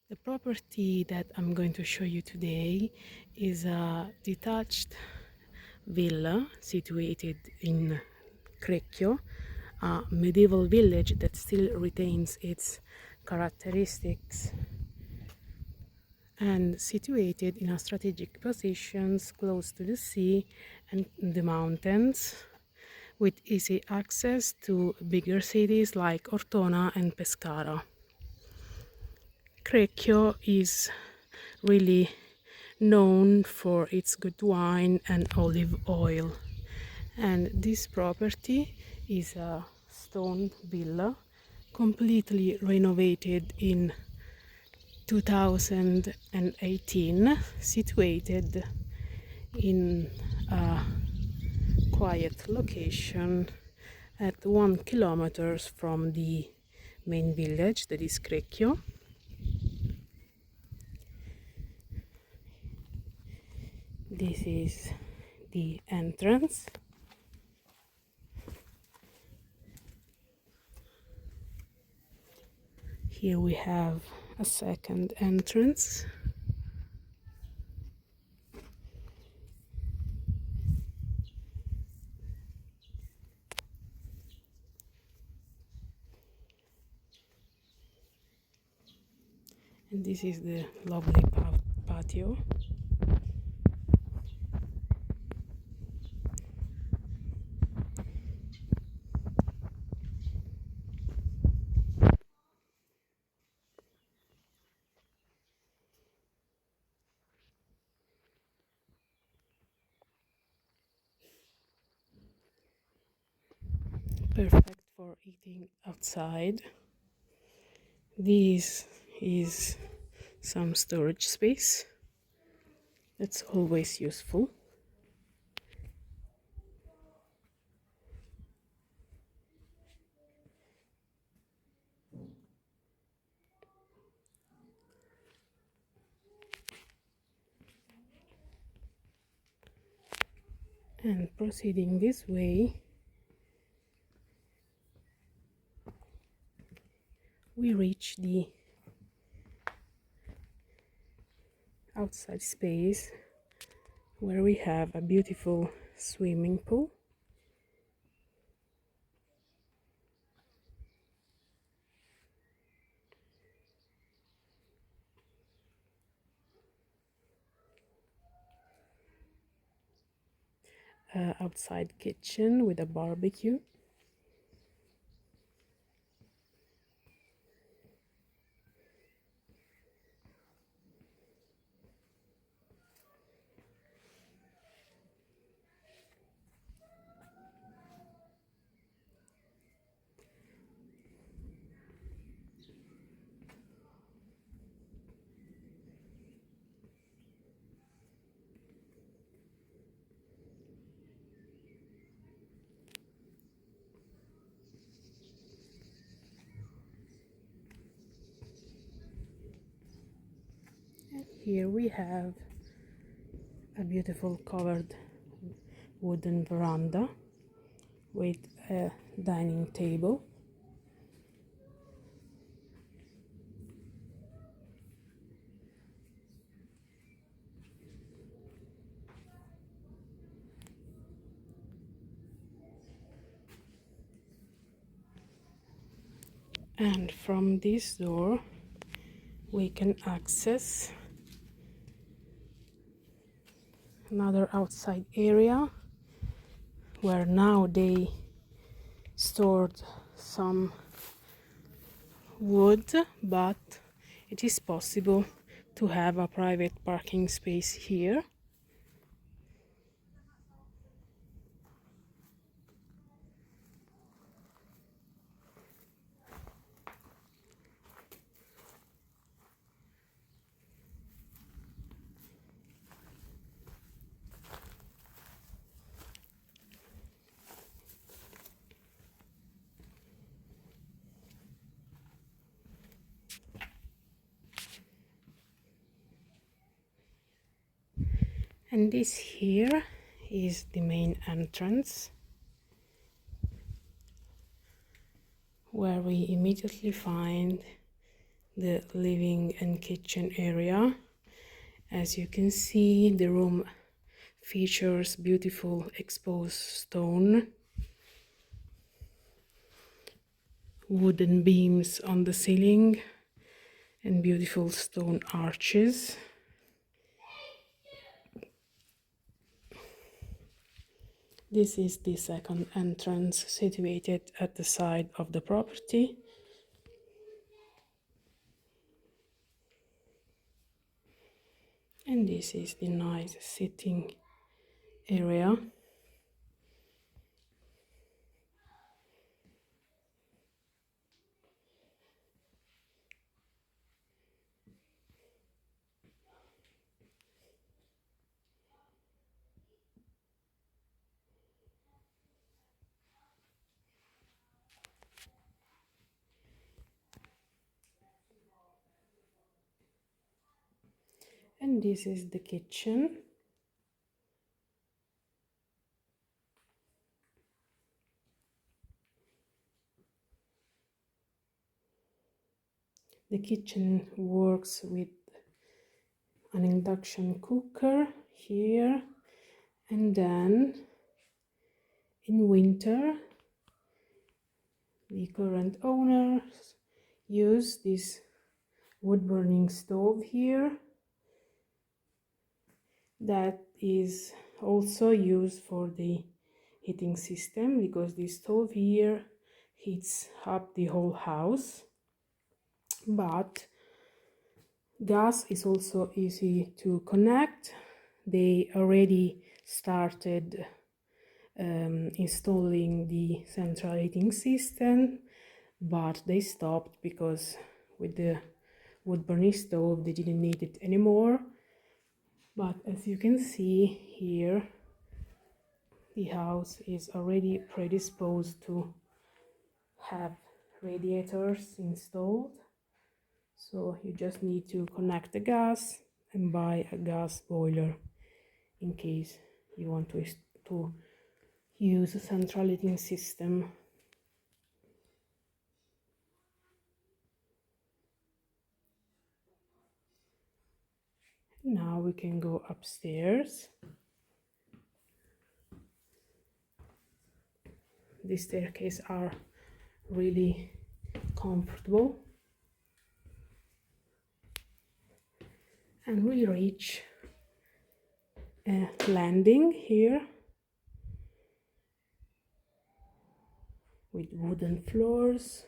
The property that I'm going to show you today is a detached villa situated in Crecchio, a medieval village that still retains its characteristics and situated in a strategic positions close to the sea and the mountains, with easy access to bigger cities like Ortona and Pescara. Crecchio is really known for its good wine and olive oil, and this property is a stone villa completely renovated in 2018, situated in a quiet location at 1 kilometer from the main village, that is Crecchio. This is the entrance. Here we have a second entrance. And this is the lovely patio. Perfect for eating outside. This is some storage space. That's always useful. And proceeding this way, we reach the outside space where we have a beautiful swimming pool. Outside kitchen with a barbecue. And here we have a beautiful covered wooden veranda with a dining table. And from this door we can access another outside area where now they stored some wood, but it is possible to have a private parking space here. And this here is the main entrance, where we immediately find the living and kitchen area. As you can see, the room features beautiful exposed stone, wooden beams on the ceiling, and beautiful stone arches. This is the second entrance, situated at the side of the property. And this is the nice sitting area. And this is the kitchen. The kitchen works with an induction cooker here, and then in winter the current owners use this wood burning stove here that is also used for the heating system, because this stove here heats up the whole house. But gas is also easy to connect. They already started installing the central heating system, but they stopped because with the wood burning stove they didn't need it anymore. But as you can see here, the house is already predisposed to have radiators installed. So you just need to connect the gas and buy a gas boiler in case you want to use a central heating system. Now we can go upstairs. The staircases are really comfortable. And we reach a landing here with wooden floors,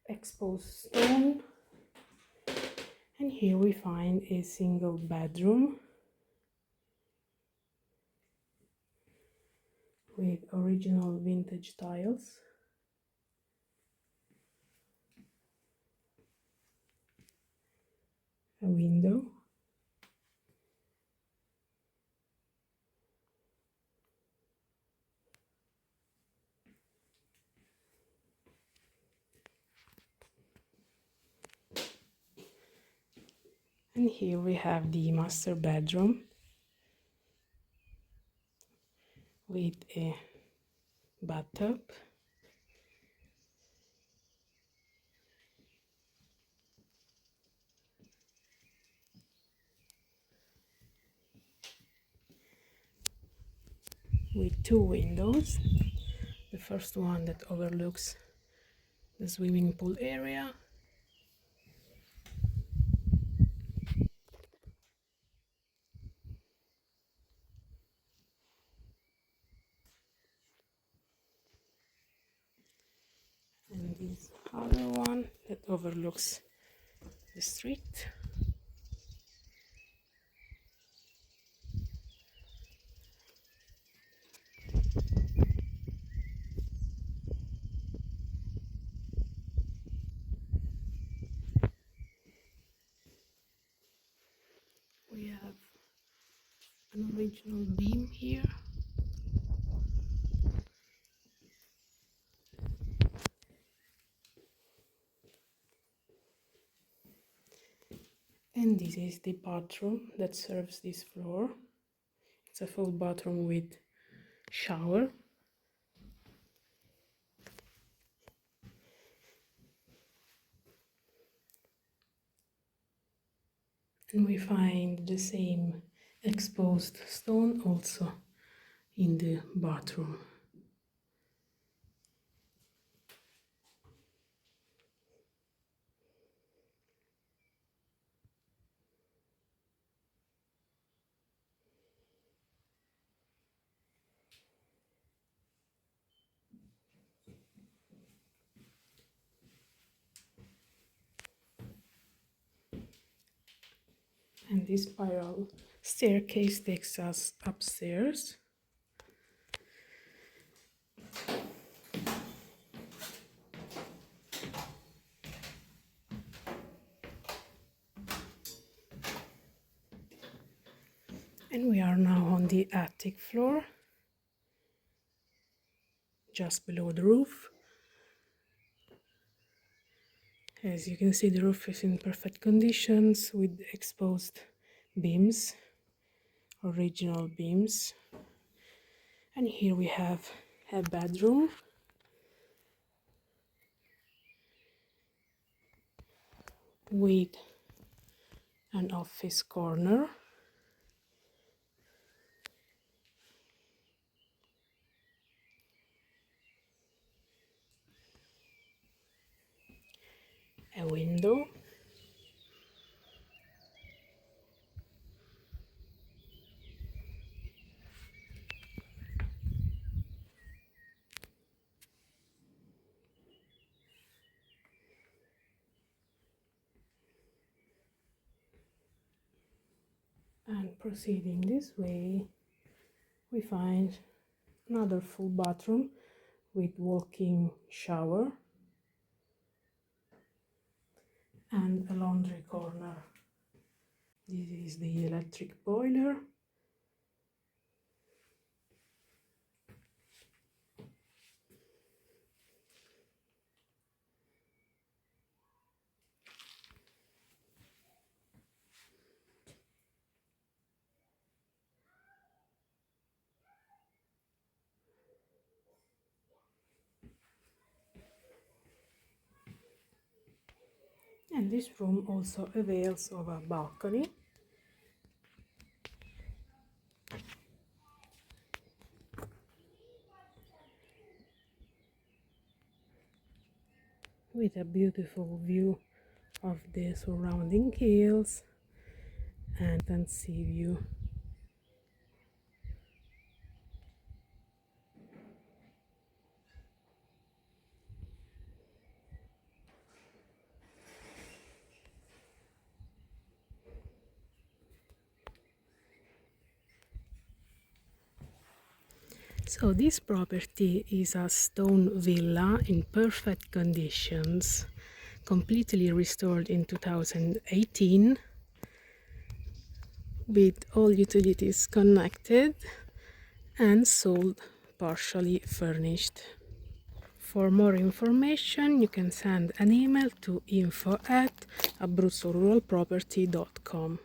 exposed stone, and here we find a single bedroom with original vintage tiles. A window. And here we have the master bedroom with a bathtub. With two windows. The first one that overlooks the swimming pool area. And this other one that overlooks the street. We have an original beam here. And this is the bathroom that serves this floor. It's a full bathroom with shower. And we find the same exposed stone also in the bathroom. And this spiral staircase takes us upstairs. And we are now on the attic floor, just below the roof. As you can see, the roof is in perfect conditions with exposed beams, original beams. And here we have a bedroom with an office corner. A window. And proceeding this way, we find another full bathroom with walk-in shower and a laundry corner. This is the electric boiler. And this room also avails of a balcony. With a beautiful view of the surrounding hills and sea view. So this property is a stone villa in perfect conditions, completely restored in 2018, with all utilities connected and sold partially furnished. For more information, you can send an email to info@abruzzoruralproperty.com.